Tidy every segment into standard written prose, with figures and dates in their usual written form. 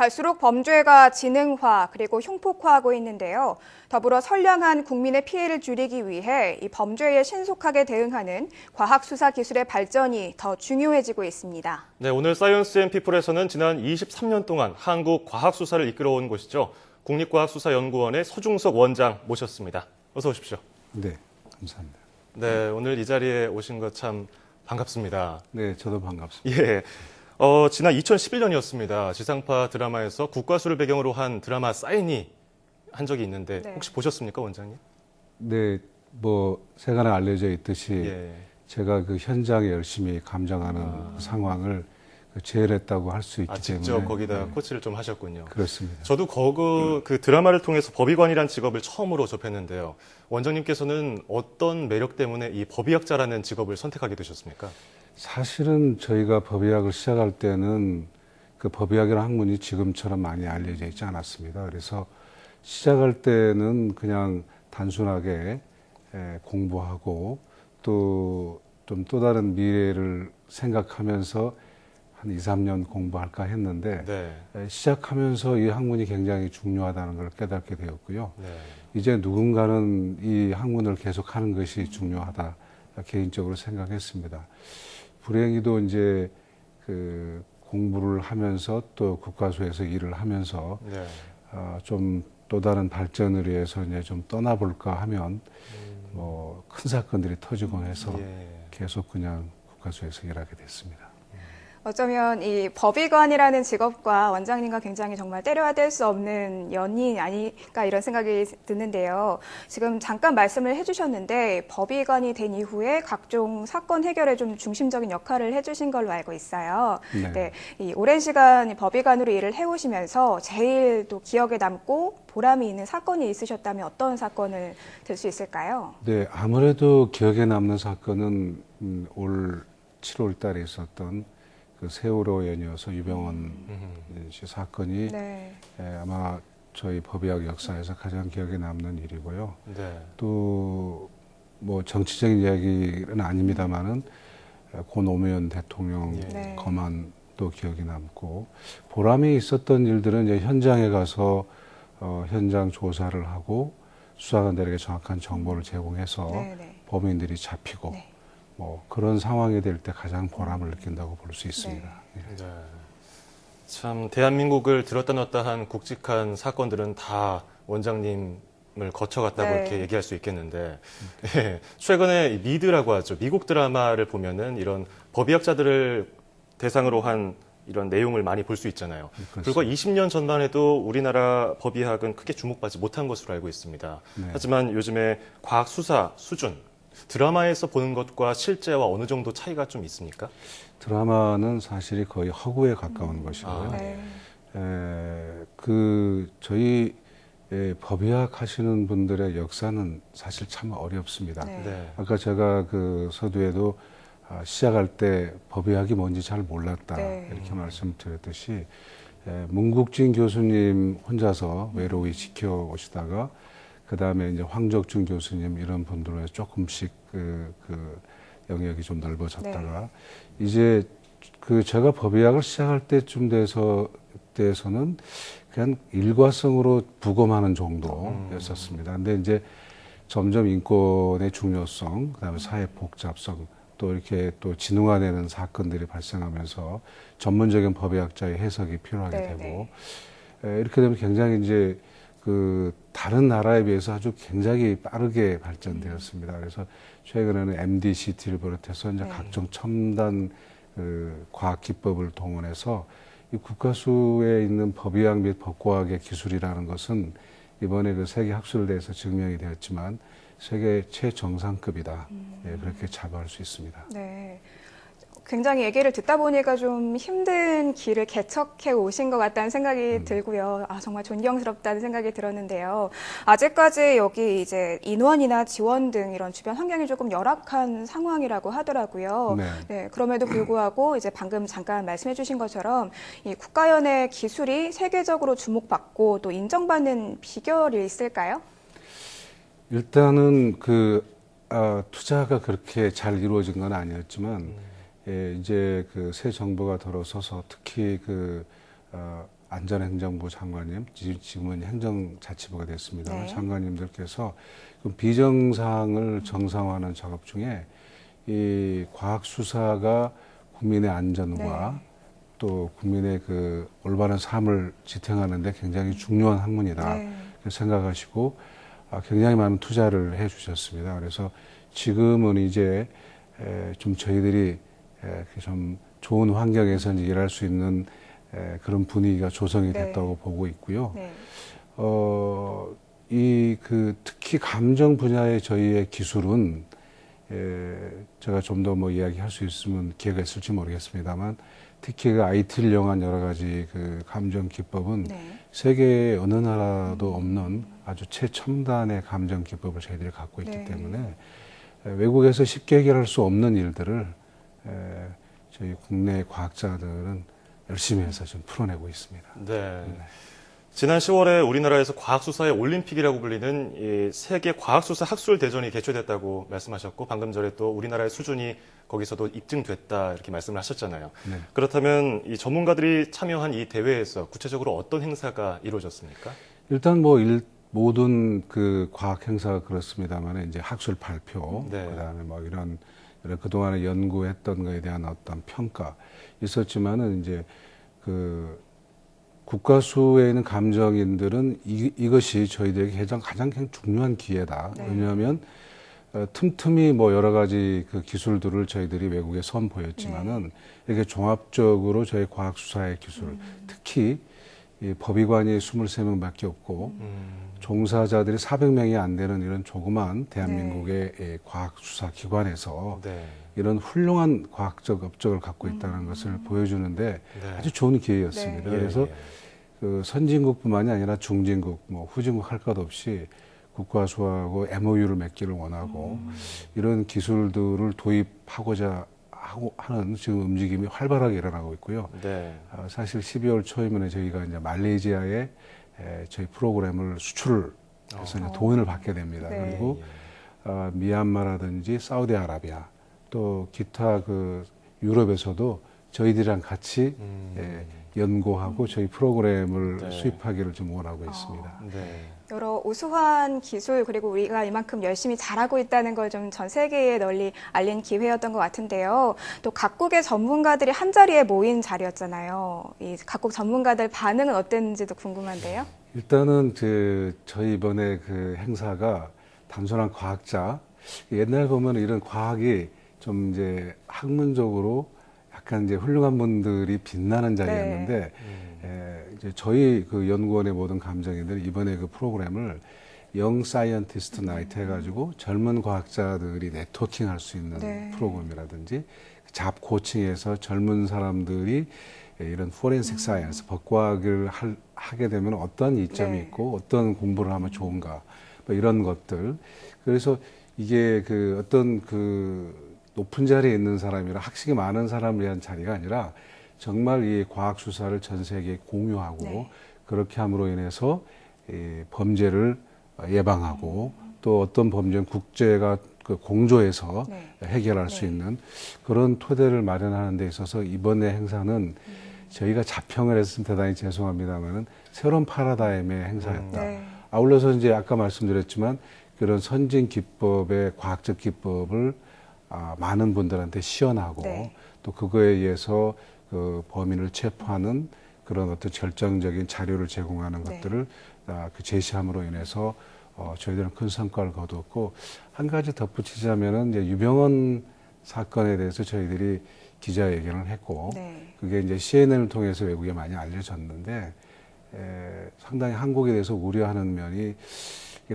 갈수록 범죄가 지능화 그리고 흉폭화하고 있는데요. 더불어 선량한 국민의 피해를 줄이기 위해 이 범죄에 신속하게 대응하는 과학수사 기술의 발전이 더 중요해지고 있습니다. 네, 오늘 사이언스 앤 피플에서는 지난 23년 동안 한국 과학수사를 이끌어온 곳이죠. 국립과학수사연구원의 서중석 원장 모셨습니다. 어서 오십시오. 네, 감사합니다. 네, 오늘 이 자리에 오신 것 참 반갑습니다. 네, 저도 반갑습니다. 예. 지난 2011년이었습니다. 지상파 드라마에서 국과수를 배경으로 한 드라마 사인이 한 적이 있는데 네. 혹시 보셨습니까, 원장님? 네, 뭐 세간에 알려져 있듯이 예. 제가 그 현장에 열심히 감정하는 그 상황을 재현했다고 할 수 있기 직접 때문에 거기다 코치를 좀 하셨군요. 그렇습니다. 저도 그 드라마를 통해서 법의관이라는 직업을 처음으로 접했는데요. 원장님께서는 어떤 매력 때문에 이 법의학자라는 직업을 선택하게 되셨습니까? 사실은 저희가 법의학을 시작할 때는 그 법의학이라는 학문이 지금처럼 많이 알려져 있지 않았습니다. 그래서 시작할 때는 그냥 단순하게 공부하고 또 좀 또 다른 미래를 생각하면서 한 2, 3년 공부할까 했는데 네. 시작하면서 이 학문이 굉장히 중요하다는 걸 깨닫게 되었고요. 네. 이제 누군가는 이 학문을 계속하는 것이 중요하다 개인적으로 생각했습니다. 불행히도 이제 그 공부를 하면서 또 국과수에서 일을 하면서 네. 좀 또 다른 발전을 위해서 이제 좀 떠나볼까 하면 뭐 큰 사건들이 터지곤 해서 예. 계속 그냥 국과수에서 일하게 됐습니다. 어쩌면 이 법의관이라는 직업과 원장님과 굉장히 정말 때려야 될 수 없는 연이 아닐까 이런 생각이 드는데요. 지금 잠깐 말씀을 해주셨는데 법의관이 된 이후에 각종 사건 해결에 좀 중심적인 역할을 해주신 걸로 알고 있어요. 네. 네, 이 오랜 시간 법의관으로 일을 해오시면서 제일 또 기억에 남고 보람이 있는 사건이 있으셨다면 어떤 사건을 들 수 있을까요? 네, 아무래도 기억에 남는 사건은 올 7월 달에 있었던 그 세월호 연이어서 유병원 씨 사건이 네. 아마 저희 법의학 역사에서 가장 기억에 남는 일이고요. 네. 또 뭐 정치적인 이야기는 아닙니다만은 고 노무현 대통령 네. 검안도 기억이 남고 보람이 있었던 일들은 이제 현장에 가서 현장 조사를 하고 수사관들에게 정확한 정보를 제공해서 네, 네. 범인들이 잡히고 네. 뭐 그런 상황이 될 때 가장 보람을 느낀다고 볼 수 있습니다. 예. 네. 참 대한민국을 들었다 놨다 한 굵직한 사건들은 다 원장님을 거쳐갔다고 네. 이렇게 얘기할 수 있겠는데 예, 최근에 미드라고 하죠. 미국 드라마를 보면은 이런 법의학자들을 대상으로 한 이런 내용을 많이 볼 수 있잖아요. 그렇습니다. 불과 20년 전만 해도 우리나라 법의학은 크게 주목받지 못한 것으로 알고 있습니다. 네. 하지만 요즘에 과학 수사 수준, 드라마에서 보는 것과 실제와 어느 정도 차이가 좀 있습니까? 드라마는 사실이 거의 허구에 가까운 것이고요. 네. 저희 법의학 하시는 분들의 역사는 사실 참 어렵습니다. 네. 네. 아까 제가 그 서두에도 시작할 때 법의학이 뭔지 잘 몰랐다 네. 이렇게 말씀드렸듯이 문국진 교수님 혼자서 외로이 지켜오시다가 그 다음에 이제 황적준 교수님 이런 분들로 조금씩 그 영역이 좀 넓어졌다가 이제 그 제가 법의학을 시작할 때쯤 돼서는 그냥 일과성으로 부검하는 정도였었습니다. 근데 이제 점점 인권의 중요성, 그다음에 사회 복잡성, 또 이렇게 또 진흥화되는 사건들이 발생하면서 전문적인 법의학자의 해석이 필요하게 네, 되고 이렇게 되면 굉장히 이제 그 다른 나라에 비해서 아주 굉장히 빠르게 발전되었습니다. 그래서 최근에는 MDCT를 비롯해서 이제 네. 각종 첨단 그 과학 기법을 동원해서 이 국가수에 있는 법의학 및 법과학의 기술이라는 것은 이번에 그 세계 학술대에서 증명이 되었지만 세계 최정상급이다. 예, 그렇게 자부할 수 있습니다. 네. 굉장히 얘기를 듣다 보니까 좀 힘든 길을 개척해 오신 것 같다는 생각이 들고요. 정말 존경스럽다는 생각이 들었는데요. 아직까지 여기 이제 인원이나 지원 등 이런 주변 환경이 조금 열악한 상황이라고 하더라고요. 네. 네, 그럼에도 불구하고 이제 방금 잠깐 말씀해 주신 것처럼 이 국가연의 기술이 세계적으로 주목받고 또 인정받는 비결이 있을까요? 일단은 투자가 그렇게 잘 이루어진 건 아니었지만 이제 그 새 정부가 들어서서 특히 안전행정부 장관님, 지금은 행정자치부가 됐습니다. 네. 장관님들께서 그 비정상을 정상화하는 작업 중에 이 과학수사가 국민의 안전과 네. 또 국민의 그 올바른 삶을 지탱하는데 굉장히 중요한 학문이다. 네. 생각하시고 굉장히 많은 투자를 해 주셨습니다. 그래서 지금은 이제 좀 저희들이 좀 좋은 환경에서 이제 일할 수 있는 그런 분위기가 조성이 네. 됐다고 보고 있고요. 네. 특히 감정 분야의 저희의 기술은 제가 좀 더 뭐 이야기할 수 있으면 기회가 있을지 모르겠습니다만 특히 그 IT를 이용한 여러 가지 그 감정 기법은 네. 세계 어느 나라도 없는 아주 최첨단의 감정 기법을 저희들이 갖고 있기 네. 때문에 외국에서 쉽게 해결할 수 없는 일들을 저희 국내 과학자들은 열심히 해서 좀 풀어내고 있습니다. 네. 지난 10월에 우리나라에서 과학수사의 올림픽이라고 불리는 이 세계 과학수사 학술 대전이 개최됐다고 말씀하셨고 방금 전에 또 우리나라의 수준이 거기서도 입증됐다 이렇게 말씀을 하셨잖아요. 네. 그렇다면 이 전문가들이 참여한 이 대회에서 구체적으로 어떤 행사가 이루어졌습니까? 일단 뭐 모든 그 과학 행사가 그렇습니다만 이제 학술 발표, 네. 그다음에 뭐 이런 그동안에 연구했던 거에 대한 어떤 평가 있었지만은 이제 그 국가수에 있는 감정인들은 이것이 저희들에게 가장 중요한 기회다. 네. 왜냐하면 틈틈이 뭐 여러 가지 그 기술들을 저희들이 외국에 선보였지만은 이렇게 종합적으로 저희 과학수사의 기술, 특히 이 법의관이 23명밖에 없고 종사자들이 400명이 안 되는 이런 조그만 대한민국의 이 과학수사 기관에서 네. 이런 훌륭한 과학적 업적을 갖고 있다는 것을 보여주는데 네. 아주 좋은 기회였습니다. 네. 그래서 그 선진국뿐만이 아니라 중진국, 뭐 후진국 할 것 없이 국가수하고 MOU를 맺기를 원하고 이런 기술들을 도입하고자 하는 지금 움직임이 활발하게 일어나고 있고요. 네. 사실 12월 초이면 저희가 이제 말레이시아에 저희 프로그램을 수출을 해서 이제 돈을 받게 됩니다. 네. 그리고 미얀마라든지 사우디아라비아 또 기타 그 유럽에서도 저희들이랑 같이 연구하고 저희 프로그램을 네. 수입하기를 좀 원하고 있습니다. 네. 여러 우수한 기술 그리고 우리가 이만큼 열심히 잘하고 있다는 걸 좀 전 세계에 널리 알린 기회였던 것 같은데요. 또 각국의 전문가들이 한 자리에 모인 자리였잖아요. 이 각국 전문가들 반응은 어땠는지도 궁금한데요. 일단은 저희 이번에 그 행사가 단순한 과학자 옛날 보면 이런 과학이 좀 이제 학문적으로 약간 이제 훌륭한 분들이 빛나는 자리였는데 이제 저희 그 연구원의 모든 감정인들이 이번에 그 프로그램을 영 사이언티스트 나이트 해가지고 젊은 과학자들이 네트워킹할 수 있는 네. 프로그램이라든지 잡 고층에서 젊은 사람들이 이런 포렌식 사이언스, 법과학을 하게 되면 어떤 이점이 네. 있고 어떤 공부를 하면 좋은가 뭐 이런 것들. 그래서 이게 그 어떤 그 높은 자리에 있는 사람이라 학식이 많은 사람을 위한 자리가 아니라 정말 이 과학 수사를 전 세계에 공유하고 네. 그렇게 함으로 인해서 이 범죄를 예방하고 또 어떤 범죄는 국제가 그 공조해서 네. 해결할 수 네. 있는 그런 토대를 마련하는 데 있어서 이번에 행사는 저희가 자평을 했으면 대단히 죄송합니다만은 새로운 파라다임의 행사였다. 네. 아울러서 이제 아까 말씀드렸지만 그런 선진 기법의 과학적 기법을 많은 분들한테 시연하고 네. 또 그거에 의해서 그 범인을 체포하는 그런 어떤 결정적인 자료를 제공하는 네. 것들을 그 제시함으로 인해서 저희들은 큰 성과를 거두었고 한 가지 덧붙이자면은 이제 유병헌 사건에 대해서 저희들이 기자회견을 했고 네. 그게 이제 CNN을 통해서 외국에 많이 알려졌는데 상당히 한국에 대해서 우려하는 면이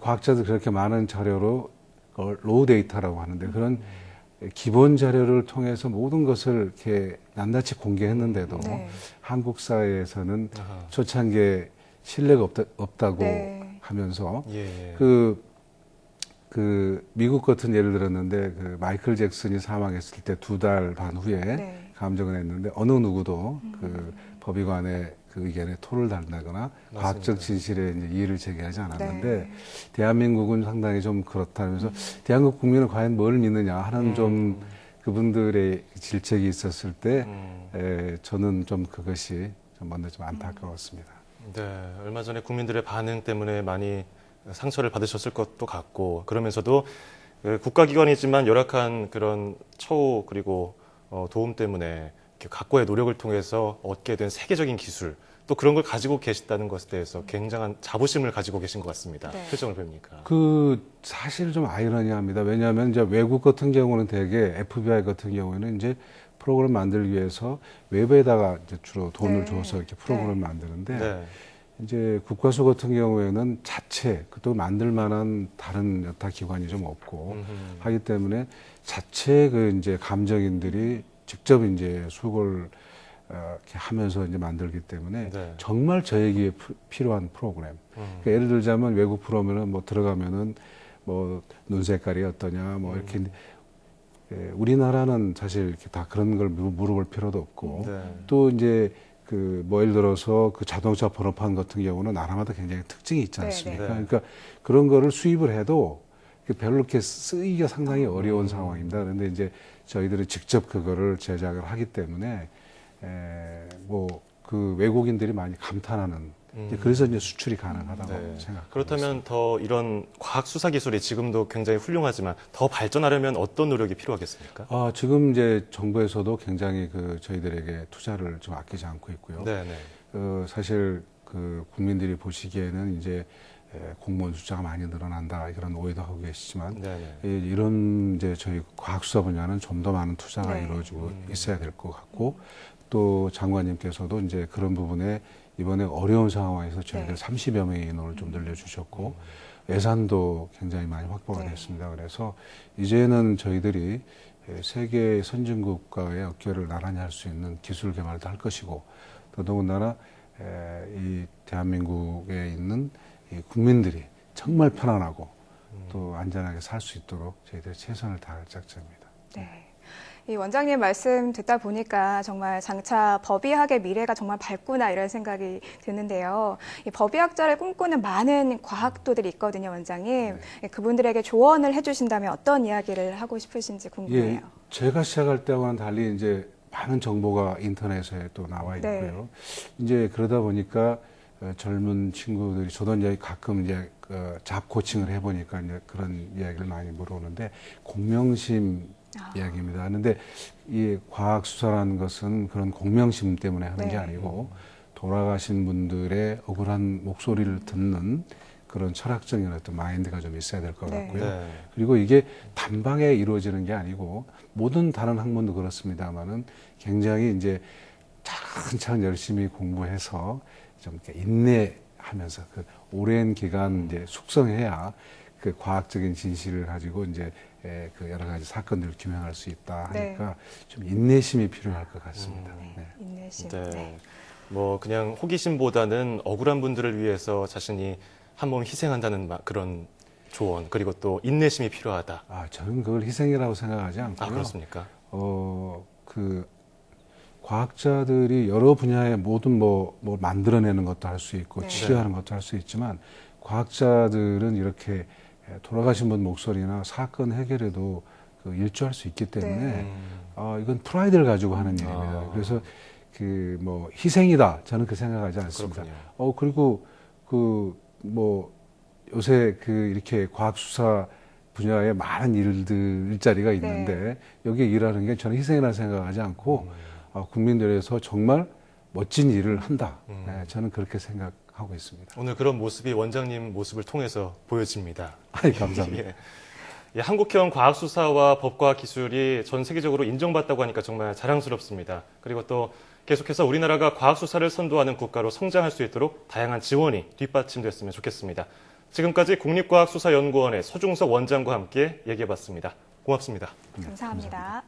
과학자들 그렇게 많은 자료로 로우 데이터라고 하는데 그런 기본 자료를 통해서 모든 것을 이렇게 낱낱이 공개했는데도 네. 한국 사회에서는 아하. 초창기에 신뢰가 없다고 네. 하면서 예. 그 미국 같은 예를 들었는데 그 마이클 잭슨이 사망했을 때 2달 반 후에 네. 감정을 했는데 어느 누구도 그 법의관의 그 의견에 토를 달다거나 과학적 진실에 이제 이의를 제기하지 않았는데 네. 대한민국은 상당히 좀 그렇다면서 대한민국 국민은 과연 뭘 믿느냐 하는 좀 그분들의 질책이 있었을 때 저는 좀 그것이 좀 먼저 좀 안타까웠습니다. 네, 얼마 전에 국민들의 반응 때문에 많이 상처를 받으셨을 것도 같고 그러면서도 국가기관이지만 열악한 그런 처우 그리고 도움 때문에 이렇게 각고의 노력을 통해서 얻게 된 세계적인 기술 또 그런 걸 가지고 계시다는 것에 대해서 굉장한 자부심을 가지고 계신 것 같습니다. 네. 표정을 뵈니까. 그 사실 좀 아이러니합니다. 왜냐하면 이제 외국 같은 경우는 대개 FBI 같은 경우에는 이제 프로그램 만들기 위해서 외부에다가 이제 주로 돈을 네. 줘서 이렇게 프로그램을 네. 만드는데 네. 이제 국과수 같은 경우에는 자체 또 만들 만한 다른 여타 기관이 좀 없고 하기 때문에 자체 그 이제 감정인들이 직접 이제 수고를 이렇게 하면서 이제 만들기 때문에 네. 정말 저에게 필요한 프로그램. 그러니까 예를 들자면 외국 프로면은 뭐 들어가면은 뭐 눈 색깔이 어떠냐 뭐 이렇게 우리나라는 사실 이렇게 다 그런 걸 물어볼 필요도 없고 네. 또 이제 그 뭐 예를 들어서 그 자동차 번호판 같은 경우는 나라마다 굉장히 특징이 있지 않습니까? 네. 그러니까 그런 거를 수입을 해도 별로 이렇게 쓰기가 상당히 어려운 상황입니다. 그런데 이제 저희들이 직접 그거를 제작을 하기 때문에 뭐 그 외국인들이 많이 감탄하는 그래서 이제 수출이 가능하다고 네. 생각합니다. 그렇다면 더 이런 과학 수사 기술이 지금도 굉장히 훌륭하지만 더 발전하려면 어떤 노력이 필요하겠습니까? 지금 이제 정부에서도 굉장히 그 저희들에게 투자를 좀 아끼지 않고 있고요. 네, 네. 사실 그 국민들이 보시기에는 이제 공무원 숫자가 많이 늘어난다 이런 오해도 하고 계시지만 네, 이런 이제 저희 과학수사 분야는 좀 더 많은 투자가 네. 이루어지고 있어야 될 것 같고 또 장관님께서도 이제 그런 부분에 이번에 어려운 상황에서 저희들 네. 30여 명의 인원을 좀 늘려주셨고 예산도 굉장히 많이 확보가 네. 됐습니다. 그래서 이제는 저희들이 세계 선진국과의 어깨를 나란히 할 수 있는 기술 개발도 할 것이고 더더군다나 이 대한민국에 있는 이 국민들이 정말 편안하고 또 안전하게 살 수 있도록 저희들이 최선을 다할 작정입니다. 네. 이 원장님 말씀 듣다 보니까 정말 장차 법의학의 미래가 정말 밝구나 이런 생각이 드는데요. 이 법의학자를 꿈꾸는 많은 과학도들이 있거든요, 원장님. 그분들에게 조언을 해주신다면 어떤 이야기를 하고 싶으신지 궁금해요. 제가 시작할 때와는 달리 이제 많은 정보가 인터넷에 또 나와 있고요. 이제 그러다 보니까 젊은 친구들이 저도 이제 가끔 이제 잡 코칭을 해보니까 이제 그런 이야기를 많이 물어오는데 공명심 이야기입니다. 그런데 이 과학 수사라는 것은 그런 공명심 때문에 하는 게 아니고 돌아가신 분들의 억울한 목소리를 듣는 그런 철학적인 어떤 마인드가 좀 있어야 될 것 같고요. 네. 그리고 이게 단방에 이루어지는 게 아니고 모든 다른 학문도 그렇습니다만은 굉장히 이제 차근차근 열심히 공부해서 좀 이렇게 인내하면서 그 오랜 기간 이제 숙성해야 그 과학적인 진실을 가지고 이제 그 여러 가지 사건들을 규명할 수 있다 하니까 좀 인내심이 필요할 것 같습니다. 네. 인내심. 네. 네. 뭐 그냥 호기심보다는 억울한 분들을 위해서 자신이 한 몸 희생한다는 그런 조언 그리고 또 인내심이 필요하다. 저는 그걸 희생이라고 생각하지 않고요. 그렇습니까? 그 과학자들이 여러 분야의 모든 뭐 만들어내는 것도 할 수 있고 치료하는 것도 할 수 있지만 과학자들은 이렇게 돌아가신 분 목소리나 사건 해결에도 그 일조할 수 있기 때문에 이건 프라이드를 가지고 하는 일입니다. 그래서 그 뭐 희생이다 저는 그 생각하지 않습니다. 그렇군요. 그리고 그 뭐 요새 그 이렇게 과학 수사 분야에 많은 일자리가 있는데 여기에 일하는 게 저는 희생이라 생각하지 않고 국민들에서 정말 멋진 일을 한다. 네, 저는 그렇게 생각하고 있습니다. 오늘 그런 모습이 원장님 모습을 통해서 보여집니다. 감사합니다. 예, 한국형 과학수사와 법과 기술이 전 세계적으로 인정받다고 하니까 정말 자랑스럽습니다. 그리고 또 계속해서 우리나라가 과학수사를 선도하는 국가로 성장할 수 있도록 다양한 지원이 뒷받침됐으면 좋겠습니다. 지금까지 국립과학수사연구원의 서중석 원장과 함께 얘기해봤습니다. 고맙습니다. 감사합니다.